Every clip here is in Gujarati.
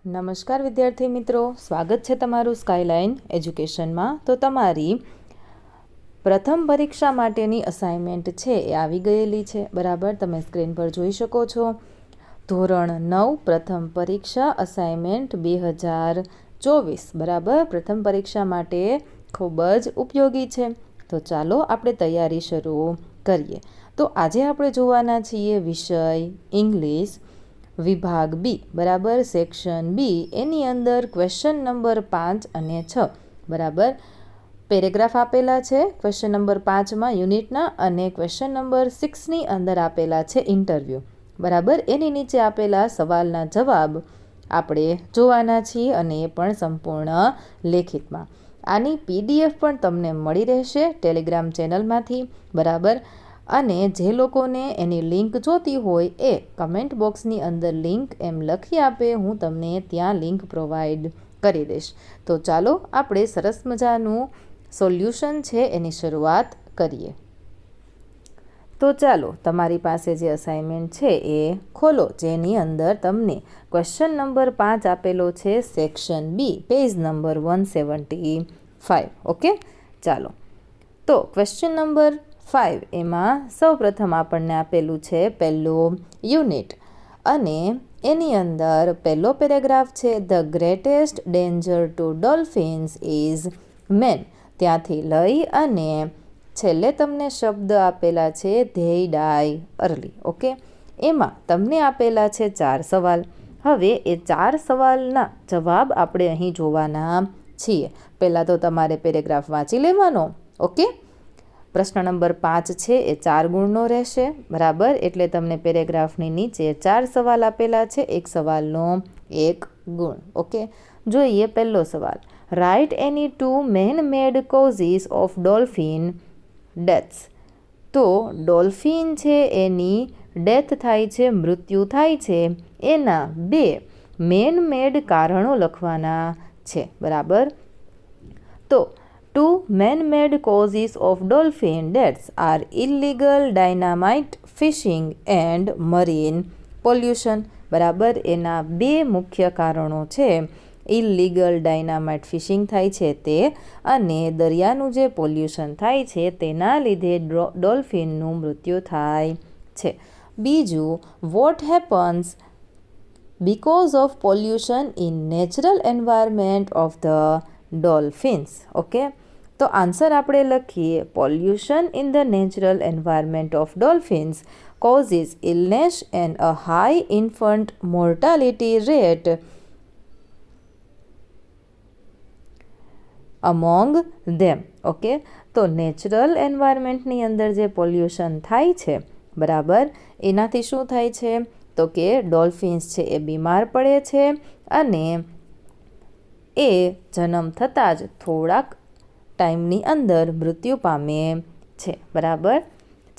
નમસ્કાર વિદ્યાર્થી મિત્રો, સ્વાગત છે તમારું સ્કાયલાઇન એજ્યુકેશનમાં। તો તમારી પ્રથમ પરીક્ષા માટેની અસાઇનમેન્ટ છે એ આવી ગયેલી છે, બરાબર। તમે સ્ક્રીન પર જોઈ શકો છો। ધોરણ 9 પ્રથમ પરીક્ષા અસાઇનમેન્ટ 2024, બરાબર। પ્રથમ પરીક્ષા માટે ખૂબ જ ઉપયોગી છે। તો ચાલો આપણે તૈયારી શરૂ કરીએ। તો આજે આપણે જોવાના છીએ વિષય ઇંગ્લિશ વિભાગ બી, બરાબર, સેક્શન બી। એની અંદર ક્વેશ્ચન નંબર 5 અને 6, બરાબર, પેરેગ્રાફ આપેલા છે ક્વેશ્ચન નંબર 5માં યુનિટના, અને ક્વેશ્ચન નંબર 6ની અંદર આપેલા છે ઇન્ટરવ્યૂ, બરાબર। એની નીચે આપેલા સવાલના જવાબ આપણે જોવાના છીએ, અને એ પણ સંપૂર્ણ લેખિતમાં। આની પીડીએફ પણ તમને મળી રહેશે ટેલિગ્રામ ચેનલમાંથી, બરાબર। અને જે લોકોને એની લિંક જોતી હોય એ કમેન્ટ બોક્સની અંદર લિંક એમ લખી આપે, હું તમને ત્યાં લિંક પ્રોવાઈડ કરી દઈશ। તો ચાલો આપણે સરસ મજાનું સોલ્યુશન છે એની શરૂઆત કરીએ। તો ચાલો તમારી પાસે જે અસાઇનમેન્ટ છે એ ખોલો, જેની અંદર તમને ક્વેશ્ચન નંબર 5 આપેલો છે, section B, page number 175, okay. ચાલો, તો ક્વેશ્ચન નંબર 5 એમાં સૌપ્રથમ આપણને આપેલું છે પહેલું યુનિટ, અને એની અંદર પહેલો પેરેગ્રાફ છે, the greatest danger to dolphins is man, ત્યાંથી લઈ અને છેલ્લે તમને શબ્દ આપેલા છે ધેય ડાય અર્લી, ઓકે। એમાં તમને આપેલા છે 4 સવાલ। હવે એ 4 સવાલના જવાબ આપણે અહીં જોવાના છીએ। પહેલાં તો તમારે પેરેગ્રાફ વાંચી લેવાનો, ઓકે। પ્રશ્ન નંબર 5 છે એ 4 ગુણનો રહેશે, બરાબર। એટલે તમને પેરેગ્રાફની નીચે 4 સવાલ આપેલા છે, એક સવાલનો 1 ગુણ, ઓકે। જોઈએ પહેલો સવાલ, write any 2 man made causes of dolphin deaths. તો ડોલ્ફિન છે એની ડેથ થાય છે, મૃત્યુ થાય છે, એના 2 મેન મેડ કારણો લખવાના છે, બરાબર। તો 2 man-made causes of dolphin deaths are illegal dynamite fishing and marine pollution, બરાબર। એના 2 મુખ્ય કારણો છે, ઇલીગલ ડાયનામાઇટ ફિશિંગ થાય છે તે, અને દરિયાનું જે પોલ્યુશન થાય છે તેના લીધે ડોલ્ફિનનું મૃત્યુ થાય છે। બીજું, what happens because of pollution in natural environment of the dolphins, okay. તો આન્સર આપણે લખીએ, pollution in the natural environment of dolphins causes illness and a high infant mortality rate among them, okay. તો નેચરલ એન્વાયરમેન્ટની અંદર જે પોલ્યુશન થાય છે, બરાબર, એનાથી શું થાય છે તો કે ડોલ્ફિન્સ છે એ બીમાર પડે છે, અને એ જન્મ થતાં જ થોડાક ટાઈમની અંદર મૃત્યુ પામે છે, બરાબર।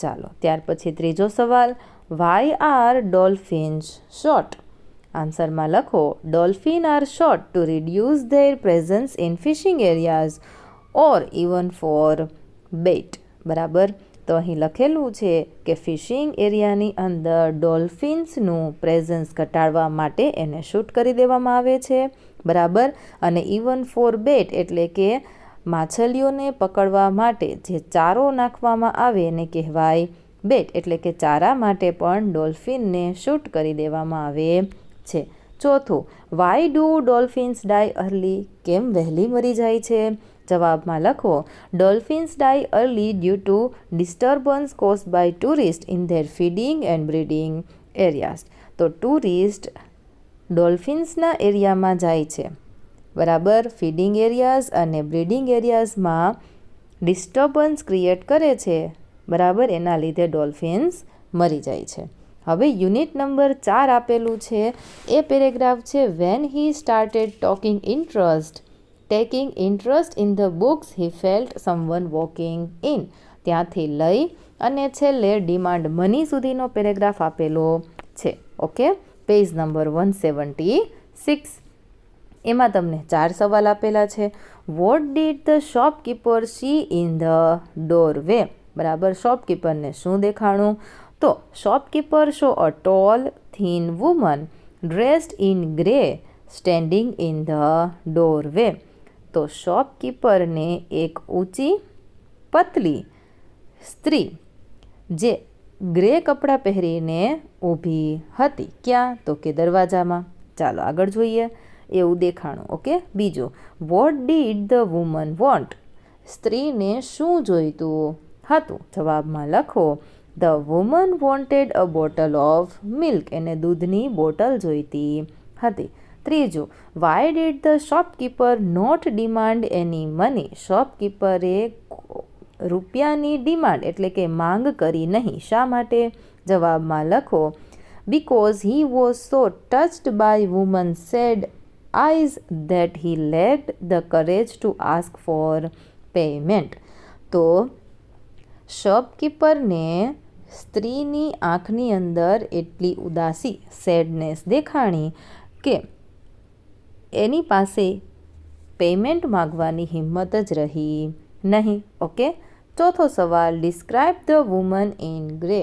ચાલો, ત્યાર પછી ત્રીજો સવાલ, વાય આર ડોલ્ફિન્સ શોટ? આન્સરમાં લખો, dolphin are shot to reduce their presence in fishing areas or even for bait, બરાબર। તો અહીં લખેલું છે કે ફિશિંગ એરિયાની અંદર ડોલ્ફિન્સનું પ્રેઝન્સ ઘટાડવા માટે એને શૂટ કરી દેવામાં આવે છે, બરાબર। અને ઇવન ફોર બેટ એટલે કે માછલીઓને પકડવા માટે જે ચારો નાખવામાં આવે એને કહેવાય બેટ, એટલે કે ચારા માટે પણ ડોલ્ફિનને શૂટ કરી દેવામાં આવે છે। ચોથું, why do dolphins die early? કેમ વહેલી મરી જાય છે? જવાબમાં લખો, dolphins die early due to disturbance cause by tourist in their feeding and breeding areas. તો ટુરિસ્ટ ડોલ્ફિન્સના એરિયામાં જાય છે, બરાબર, ફીડિંગ એરિયાઝ અને બ્રીડિંગ એરિયાઝમાં ડિસ્ટર્બન્સ ક્રિએટ કરે છે, બરાબર, એના લીધે ડોલ્ફિન્સ મરી જાય છે। હવે યુનિટ નંબર 4 આપેલું છે, એ પેરેગ્રાફ છે, when he started taking interest in the books he felt someone walking in, ત્યાંથી લઈ અને છેલ્લે ડિમાન્ડ મની સુધીનો પેરેગ્રાફ આપેલો છે, ઓકે। પેજ નંબર 176, એમાં તમને 4 સવાલ આપેલા છે। What did the shopkeeper see in the doorway, બરાબર, શોપકીપરને શું દેખાણું? તો shopkeeper saw a tall thin woman dressed in grey standing in the doorway. તો શોપકીપરને એક ઊંચી પતલી સ્ત્રી જે ગ્રે કપડાં પહેરીને ઊભી હતી. ક્યાં? તો કે દરવાજામાં. ચાલો આગળ જોઈએ. એવું દેખાણું. ઓકે. બીજું, what did the woman want? સ્ત્રીને શું જોઈતું હતું? જવાબમાં લખો, the woman wanted a bottle of milk. એને દૂધની બોટલ જોઈતી હતી. ત્રીજું, why did the shopkeeper not demand any money? શોપકીપરે રૂપિયાની ડિમાન્ડ એટલે કે માંગ કરી નહીં. શા માટે? જવાબમાં લખો, because he was so touched by woman sad eyes that he lacked the courage to ask for payment. તો શોપકીપરને સ્ત્રીની આંખની અંદર એટલી ઉદાસી, સેડનેસ દેખાણી કે એની પાસે પેમેન્ટ માગવાની હિંમત જ રહી નહીં. ઓકે. ચોથો સવાલ, describe the woman in grey.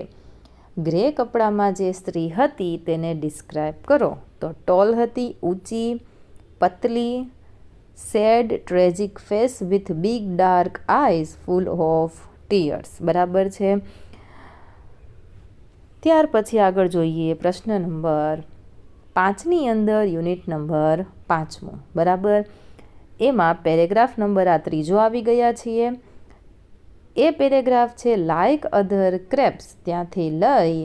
Grey કપડામાં જે સ્ત્રી હતી તેને ડિસ્ક્રાઇબ કરો. તો ટોલ હતી, ઊંચી, પતલી, sad, tragic face with big dark eyes full of tears. બરાબર છે. ત્યાર પછી આગળ જોઈએ પ્રશ્ન નંબર 5ની અંદર યુનિટ નંબર 5. બરાબર. એમાં પેરેગ્રાફ નંબર આ 3 આવી ગયા છીએ. એ પેરેગ્રાફ છે લાઇક અધર ક્રેબ્સ, ત્યાંથી લઈ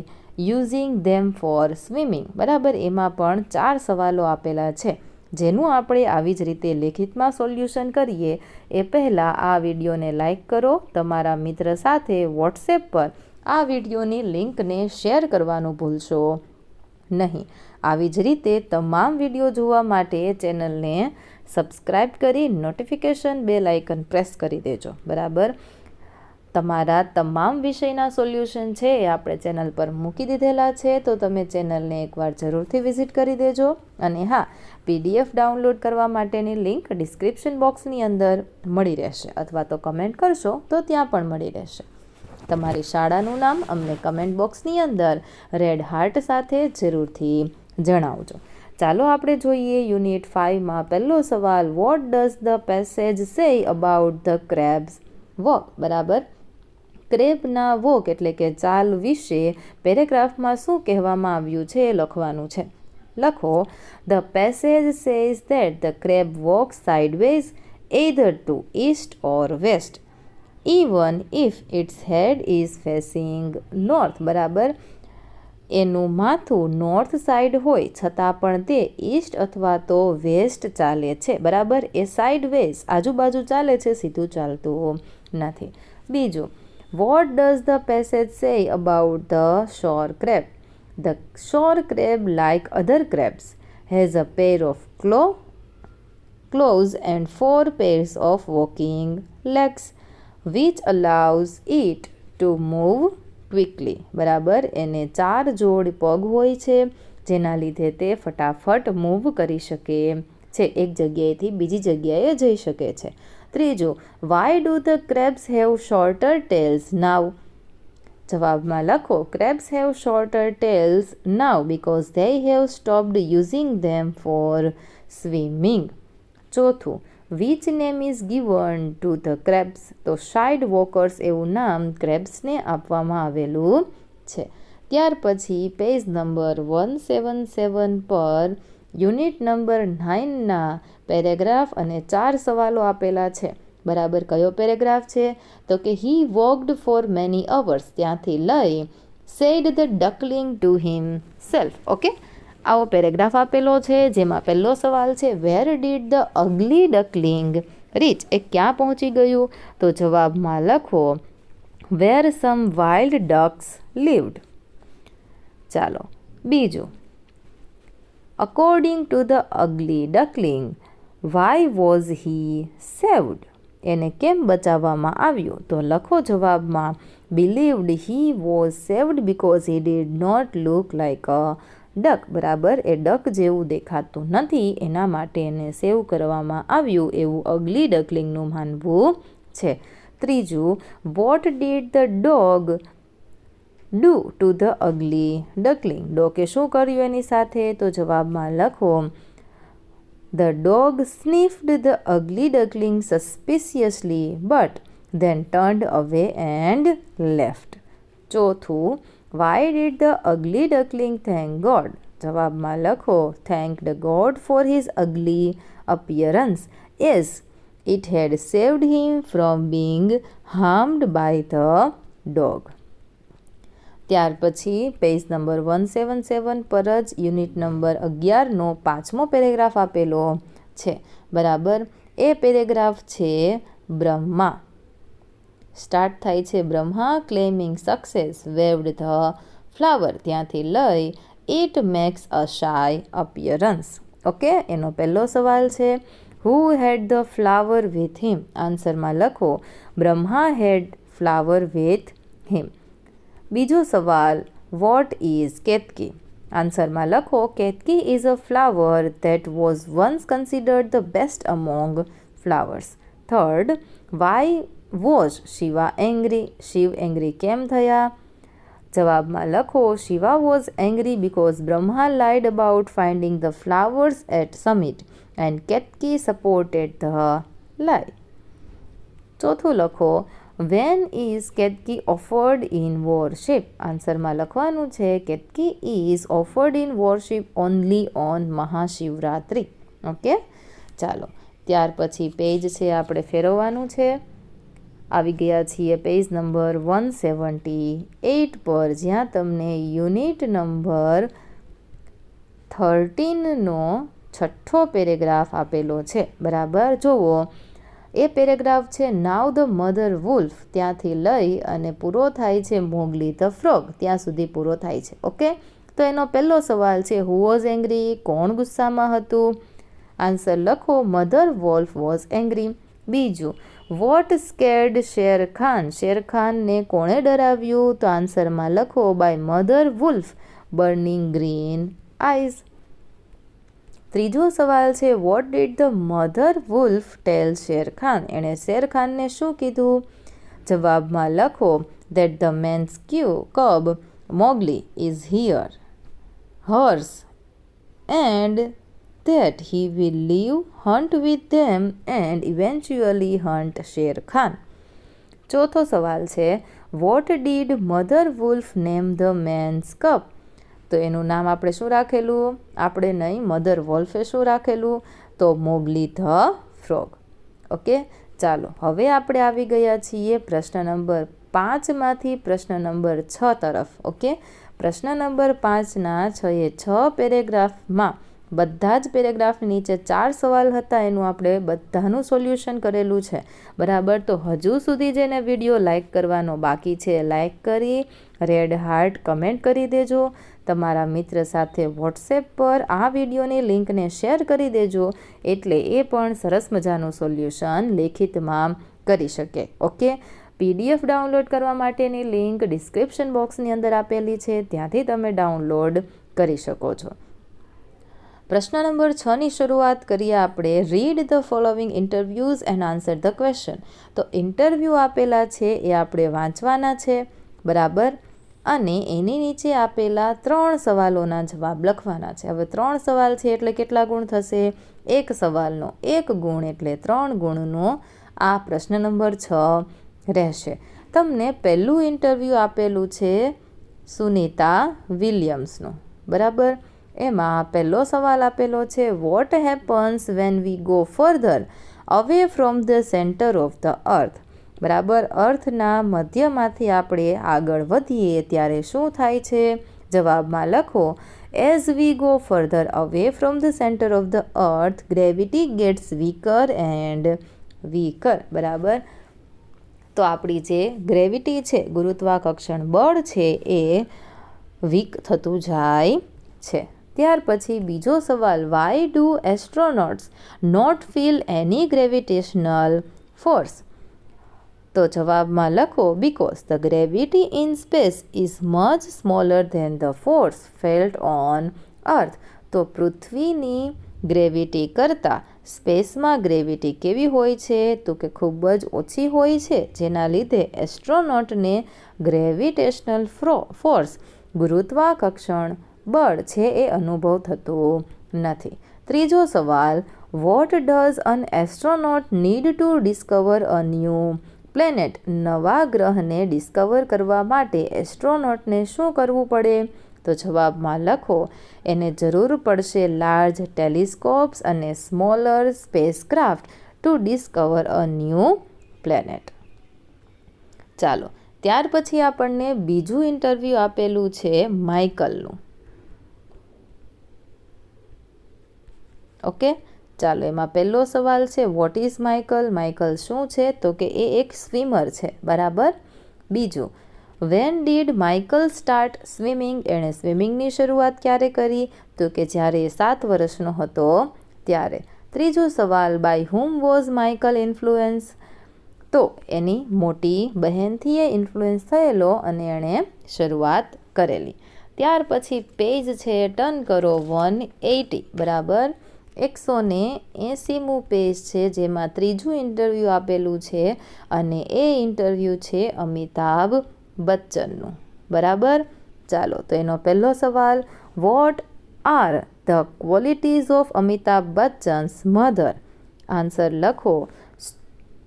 યુઝિંગ ધેમ ફોર સ્વિમિંગ. બરાબર. એમાં પણ 4 સવાલો આપેલા છે જેનું આપણે આવી જ રીતે લેખિતમાં સોલ્યુશન કરીએ એ પહેલાં આ વિડીયોને લાઇક કરો. તમારા મિત્ર સાથે વોટ્સએપ પર આ વિડીયોની લિંકને શેર કરવાનું ભૂલશો નહીં. આવી જ રીતે તમામ વિડીયો જોવા માટે ચેનલને સબસ્ક્રાઈબ કરી નોટિફિકેશન બેલ આઇકન પ્રેસ કરી દેજો. બરાબર. તમારા તમામ વિષયના સોલ્યુશન છે એ આપણે ચેનલ પર મૂકી દીધેલા છે, તો તમે ચેનલને એકવાર જરૂરથી વિઝિટ કરી દેજો. અને હા, PDF ડાઉનલોડ કરવા માટેની લિંક ડિસ્ક્રિપ્શન બોક્સની અંદર મળી રહેશે, અથવા તો કમેન્ટ કરશો તો ત્યાં પણ મળી રહેશે. તમારી શાળાનું નામ અમને કમેન્ટ બોક્સની અંદર રેડ હાર્ટ સાથે જરૂરથી જણાવજો. ચાલો આપણે જોઈએ યુનિટ 5માં પહેલો સવાલ, what does the passage say about the crabs walk? બરાબર. ક્રેબના વોક એટલે કે ચાલ વિશે પેરેગ્રાફમાં શું કહેવામાં આવ્યું છે એ લખવાનું છે. લખો, the passage says that the crab walks sideways either to east or west even if its head is facing north. બરાબર. એનું માથું નોર્થ સાઈડ હોય છતાં પણ તે ઈસ્ટ અથવા તો વેસ્ટ ચાલે છે. બરાબર. એ સાઇડવેઝ આજુબાજુ ચાલે છે, સીધું ચાલતું નથી. બીજું, what does the passage say about the shore crab? The shore crab like other crabs has a pair of claws and 4 pairs of walking legs which allows it to move quickly. બરાબર. એને 4 જોડ પગ હોય છે જેના લીધે તે ફટાફટ મૂવ કરી શકે છે, એક જગ્યાએથી બીજી જગ્યાએ જઈ શકે છે. ત્રીજું, why do the crabs have shorter tails now? જવાબમાં લખો, crabs have shorter tails now because they have stopped using them for swimming. ચોથું, which name is given to the crabs? તો સાઇડ વોકર્સ એવું નામ ક્રેબ્સને આપવામાં આવેલું છે. ત્યાર પછી પેજ નંબર 177 પર યુનિટ નંબર 9ના પેરેગ્રાફ અને 4 સવાલો આપેલા છે. બરાબર. કયો પેરેગ્રાફ છે? તો કે he walked for many hours, ત્યાંથી લઈ said the duckling to himself. Okay. આવો પેરેગ્રાફ આપેલો છે જેમાં પહેલો સવાલ છે, where did the ugly duckling reach? એ ક્યાં પહોંચી ગયું? તો જવાબમાં લખો, વેર સમ વાઇલ્ડ ડક્સ લીવ્ડ. ચાલો બીજું, according to the ugly duckling why was he saved? એને કેમ બચાવવામાં આવ્યું? તો લખો જવાબમાં, believed he was saved because he did not look like a duck. બરાબર. એ ડક જેવું દેખાતું નથી એના માટે એને સેવ કરવામાં આવ્યું એવું અગલી ડકલિંગનું માનવું છે. ત્રીજું, what did the dog do to the ugly duckling? ડોકે શું કર્યું એની સાથે? તો જવાબમાં લખો, The dog sniffed the ugly duckling suspiciously but then turned away and left. ચોથું, why did the ugly duckling thank God? જવાબમાં લખો, thanked God for his ugly appearance. Yes, it had saved him from being harmed by the dog. ત્યાર પછી પેજ નંબર 177 પર જ યુનિટ નંબર 11નો 5મો પેરેગ્રાફ આપેલો છે. બરાબર, એ પેરેગ્રાફ છે બ્રહ્મા. સ્ટાર્ટ થાય છે Brahma claiming success waved the flower, ત્યાંથી લઈ it makes a shy appearance. Okay, એનો પહેલો સવાલ છે who had the flower with him? આન્સરમાં લખો Brahma had flower with him. બીજો સવાલ વોટ ઇઝ કેતકી? આન્સરમાં લખો Ketaki is a flower that was once considered the best among flowers. Third, why was Shiva angry? Shiv angry કેમ થયા? જવાબમાં લખો Shiva was angry because Brahma laid about finding the flowers at summit and Ketaki supported the lie. ચોથું લખો when is Ketaki offered in worship? આન્સરમાં લખવાનું છે Ketaki is offered in worship only on Mahashivratri. Okay, ચાલો ત્યાર પછી પેજ છે આપણે ફેરવવાનું છે. આવી ગયા છીએ પેજ નંબર 178 પર, જ્યાં તમને યુનિટ નંબર 13નો 6થો પેરેગ્રાફ આપેલો છે. બરાબર, જુઓ એ પેરેગ્રાફ છે નાવ ધ મધર વુલ્ફ, ત્યાંથી લઈ અને પૂરો થાય છે મોગલી ધ ફ્રોગ, ત્યાં સુધી પૂરો થાય છે. ઓકે, તો એનો પહેલો સવાલ છે હુ વોઝ એંગ્રી? કોણ ગુસ્સામાં હતું? આન્સર લખો મધર વોલ્ફ વોઝ એંગ્રી. બીજું, વોટ સ્કેર્ડ શેર ખાન? શેર ખાનને કોણે ડરાવ્યું? તો આન્સરમાં લખો by mother wolf burning green eyes. ત્રીજો સવાલ છે what did the mother wolf tell Sher Khan? એણે શેર ખાનને શું કીધું? જવાબમાં લખો that the man's cub Mowgli is here, hers, and that he will live, hunt with them and eventually hunt Sher Khan. ચોથો સવાલ છે what did mother wolf name the man's cub? તો એનું નામ આપણે શું રાખેલું? આપણે નહીં, મધર વોલ્ફે શું રાખેલું? તો મોગલી ધ ફ્રોગ. ઓકે, ચાલો હવે આપણે આવી ગયા છીએ પ્રશ્ન નંબર 5માંથી પ્રશ્ન નંબર 6 તરફ. ઓકે, પ્રશ્ન નંબર 5ના 6 પેરેગ્રાફમાં બધા જ પેરેગ્રાફ નીચે 4 સવાલ હતા, એનું આપણે બધાનું સોલ્યુશન કરેલું છે. બરાબર, તો હજુ સુધી જેને વિડીયો લાઇક કરવાનો બાકી છે લાઇક કરી રેડ હાર્ટ કમેન્ટ કરી દેજો. તમારા મિત્ર સાથે વોટ્સએપ પર આ વિડીયોની લિંકને શેર કરી દેજો, એટલે એ પણ સરસ મજાનું સોલ્યુશન લેખિતમાં કરી શકે. ઓકે, PDF ડાઉનલોડ કરવા માટેની લિંક ડિસ્ક્રિપ્શન બોક્સની અંદર આપેલી છે, ત્યાંથી તમે ડાઉનલોડ કરી શકો છો. પ્રશ્ન નંબર 6ની શરૂઆત કરીએ આપણે. Read the following interviews and answer the question. તો ઇન્ટરવ્યૂ આપેલા છે એ આપણે વાંચવાના છે. બરાબર, અને એની નીચે આપેલા 3 સવાલોના જવાબ લખવાના છે. હવે 3 સવાલ છે એટલે કેટલા ગુણ થશે? 1 સવાલનો 1 ગુણ એટલે 3 ગુણનો આ પ્રશ્ન નંબર 6 રહેશે. તમને પહેલું ઇન્ટરવ્યૂ આપેલું છે સુનીતા વિલિયમ્સનું. બરાબર, એમાં પહેલો સવાલ આપેલો છે what happens when we go further away from the centre of the અર્થ? બરાબર, અર્થના મધ્યમાંથી આપણે આગળ વધીએ ત્યારે શું થાય છે? જવાબમાં લખો as we go further away from the centre of the earth gravity gets weaker and weaker. બરાબર, તો આપણી જે ગ્રેવિટી છે, ગુરુત્વાકર્ષણ બળ છે, એ વીક થતું જાય છે. ત્યાર પછી બીજો સવાલ why do astronauts not feel any gravitational force? તો જવાબમાં લખો because the gravity in space is much smaller than the force felt on earth. તો પૃથ્વીની ગ્રેવિટી કરતાં સ્પેસમાં ગ્રેવિટી કેવી હોય છે? તો કે ખૂબ જ ઓછી હોય છે, જેના લીધે એસ્ટ્રોનોટને ગ્રેવિટેશનલ ફોર્સ ગુરુત્વાકર્ષણ બળ છે એ અનુભવ થતો નથી. ત્રીજો સવાલ what does an astronaut need to discover a new planet? નવા ગ્રહને ડિસ્કવર કરવા માટે એસ્ટ્રોનોટને શું કરવું પડે? તો જવાબમાં લખો, એને જરૂર પડશે લાર્જ ટેલિસ્કોપ્સ અને smaller spacecraft to discover a new planet. ચાલો, ત્યાર પછી આપણને બીજું ઇન્ટરવ્યૂ આપેલું છે માઇકલનું. ઓકે, ચાલો, એમાં પહેલો સવાલ છે વોટ ઇઝ માઇકલ? માઇકલ શું છે? તો કે એ એક સ્વિમર છે, બરાબર. બીજું, when did Michael start swimming? એણે સ્વિમિંગની શરૂઆત ક્યારે કરી? તો કે જ્યારે એ 7 વર્ષનો હતો ત્યારે. ત્રીજો સવાલ, by whom was Michael influence? તો એની મોટી બહેનથી એ ઇન્ફ્લુઅન્સ થયેલો અને એણે શરૂઆત કરેલી. ત્યાર પછી પેજ છે ટર્ન કરો 180, બરાબર. 180મું પેજ છે, જેમાં ત્રીજું ઇન્ટરવ્યૂ આપેલું છે અને એ ઇન્ટરવ્યૂ છે અમિતાભ બચ્ચનનું, બરાબર. ચાલો, તો એનો પહેલો સવાલ, what are the qualities of Amitabh Bachchan's mother? Answer લખો,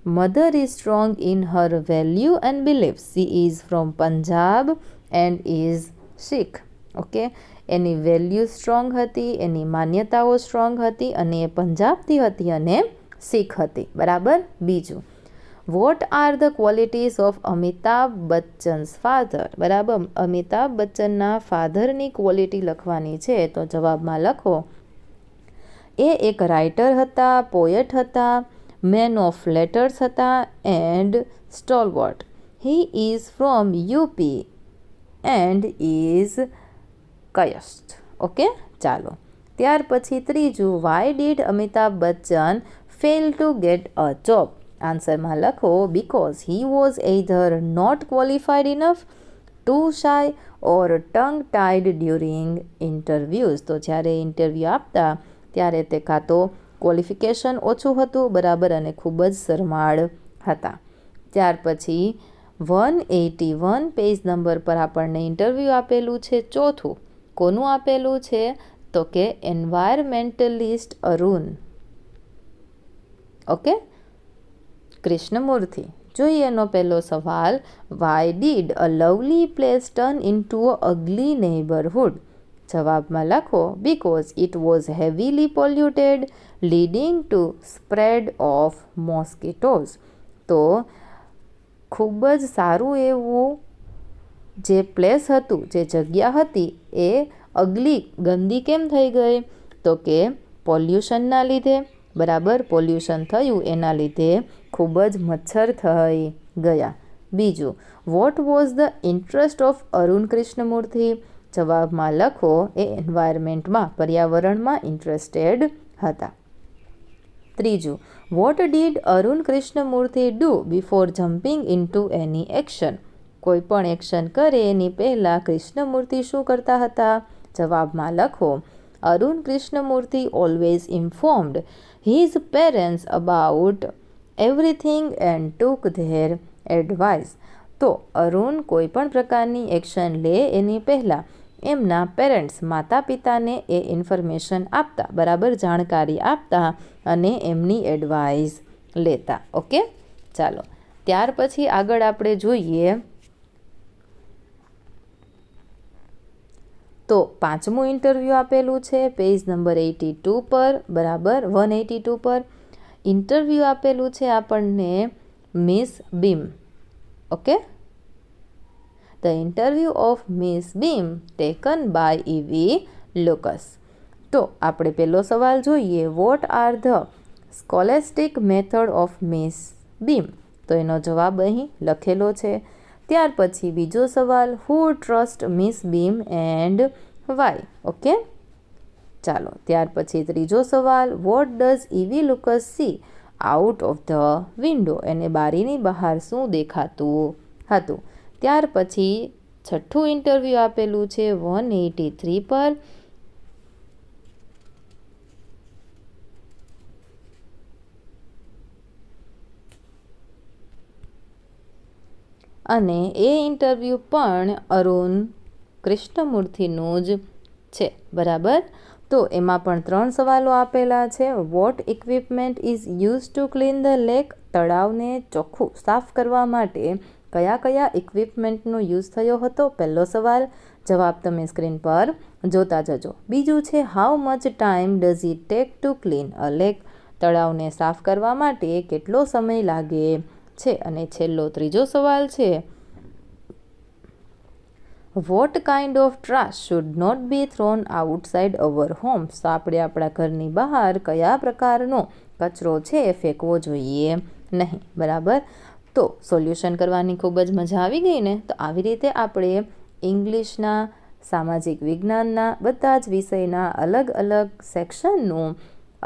mother is strong in her value and belief. She is from Punjab and is Sikh. Okay, એની વેલ્યુ સ્ટ્રોંગ હતી, એની માન્યતાઓ સ્ટ્રોંગ હતી અને એ પંજાબથી હતી અને શીખ હતી, બરાબર. બીજું, what are the qualities of Amitabh Bachchan's father? બરાબર, અમિતાભ બચ્ચનના ફાધરની ક્વોલિટી લખવાની છે, તો જવાબમાં લખો, એ એક રાઇટર હતા, પોએટ હતા, મેન ઓફ લેટર્સ હતા and stalwart. He is from UP and is Kayasth. Okay, ચાલો, ત્યાર પછી ત્રીજું, why did Amitabh Bachchan fail to get a job? આન્સરમાં લખો, because he was either not qualified enough, too shy or tongue tied during interviews. તો જ્યારે ઇન્ટરવ્યૂ આપતા ત્યારે તે કાં તો ક્વોલિફિકેશન ઓછું હતું, બરાબર, અને ખૂબ જ શરમાળ હતા. ત્યાર પછી 181 પેજ નંબર પર આપણને ઇન્ટરવ્યૂ આપેલું છે ચોથું. કોનું આપેલું છે? તો કે એન્વાયરમેન્ટલિસ્ટ અરુણ. ઓકે, કૃષ્ણમૂર્તિ. જોઈએ એનો પહેલો સવાલ, why did a lovely place turn into a અગલી neighbourhood? જવાબમાં લખો, because it was heavily polluted leading two spread of mosquitoes. તો ખૂબ જ સારું એવું જે પ્લેસ હતું, જે જગ્યા હતી, એ અગલી, ગંદી કેમ થઈ ગઈ? તો કે પોલ્યુશનના લીધે, બરાબર. પોલ્યુશન થયું એના લીધે ખૂબ જ મચ્છર થઈ ગયા. બીજું, what was the interest of Arun Krishnamurthy? જવાબમાં લખો, એ એન્વાયરમેન્ટમાં, પર્યાવરણમાં ઇન્ટરેસ્ટેડ હતા. ત્રીજું, what did Arun Krishnamurthy do before jumping into any action? કોઈ પણ એક્શન કરે એની પહેલાં કૃષ્ણમૂર્તિ શું કરતા હતા? જવાબમાં લખો, Arun Krishnamurthy always informed his parents about everything and took their advice. તો અરુણ કોઈ પણ પ્રકારની એક્શન લે એની પહેલાં એમના પેરેન્ટ્સ, માતા પિતાને એ ઇન્ફોર્મેશન આપતા, બરાબર, જાણકારી આપતા અને એમની એડવાઇસ લેતા. ઓકે, ચાલો, ત્યાર પછી આગળ આપણે જોઈએ તો પાંચમું ઇન્ટરવ્યૂ આપેલું છે પેજ નંબર 82 પર, બરાબર, 182 પર. ઇન્ટરવ્યૂ આપેલું છે આપણને Miss Beam. Okay, the interview of Miss Beam taken by EV Lucas. તો આપણે પહેલો સવાલ જોઈએ, what are the scholastic method of Miss Beam? તો એનો જવાબ અહીં લખેલો છે. ત્યાર પછી બીજો સવાલ, who trust Miss Beam and why? Okay, ચાલો, ત્યાર પછી ત્રીજો સવાલ, what does EV Lucas see out of the window? એને બારીની બહાર શું દેખાતું હતું? ત્યાર પછી છઠ્ઠું ઇન્ટરવ્યૂ આપેલું છે 183 પર. અને એ ઇન્ટરવ્યૂ પણ અરુણ કૃષ્ણમૂર્તિનું જ છે, બરાબર. તો એમાં પણ 3 સવાલો આપેલા છે. What equipment is use to clean the lake? તળાવને ચોખ્ખું સાફ કરવા માટે કયા કયા ઇક્વિપમેન્ટનો યુઝ થયો હતો? પહેલો સવાલ. જવાબ તમે સ્ક્રીન પર જોતા જજો. બીજું છે how much time does it take to clean a lake? તળાવને સાફ કરવા માટે કેટલો સમય લાગે છે? અને છેલ્લો ત્રીજો સવાલ છે what kind of trash should not be thrown outside our homes? તો આપણે આપણા ઘરની બહાર કયા પ્રકારનો કચરો છે એ ફેંકવો જોઈએ નહીં. બરાબર. તો સોલ્યુશન કરવાની ખૂબ જ મજા આવી ગઈ ને? તો આવી રીતે આપણે ઇંગ્લિશના, સામાજિક વિજ્ઞાનના બધા જ વિષયના અલગ અલગ સેક્શનનું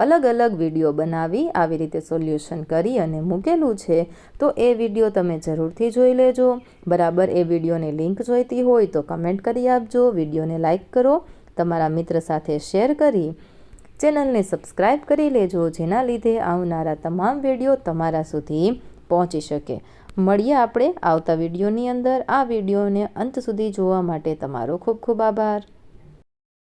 અલગ અલગ વિડીયો બનાવી આવી રીતે સોલ્યુશન કરી અને મૂકેલું છે. તો એ વિડીયો તમે જરૂરથી જોઈ લેજો. બરાબર. એ વિડીયોની લિંક જોઈતી હોય તો કમેન્ટ કરી આપજો. વિડીયોને લાઈક કરો, તમારા મિત્ર સાથે શેર કરી ચેનલને સબસ્ક્રાઈબ કરી લેજો, જેના લીધે આવનારા તમામ વિડીયો તમારા સુધી પહોંચી શકે. મળીએ આપણે આવતા વિડીયોની અંદર. આ વિડીયોને અંત સુધી જોવા માટે તમારો ખૂબ ખૂબ આભાર.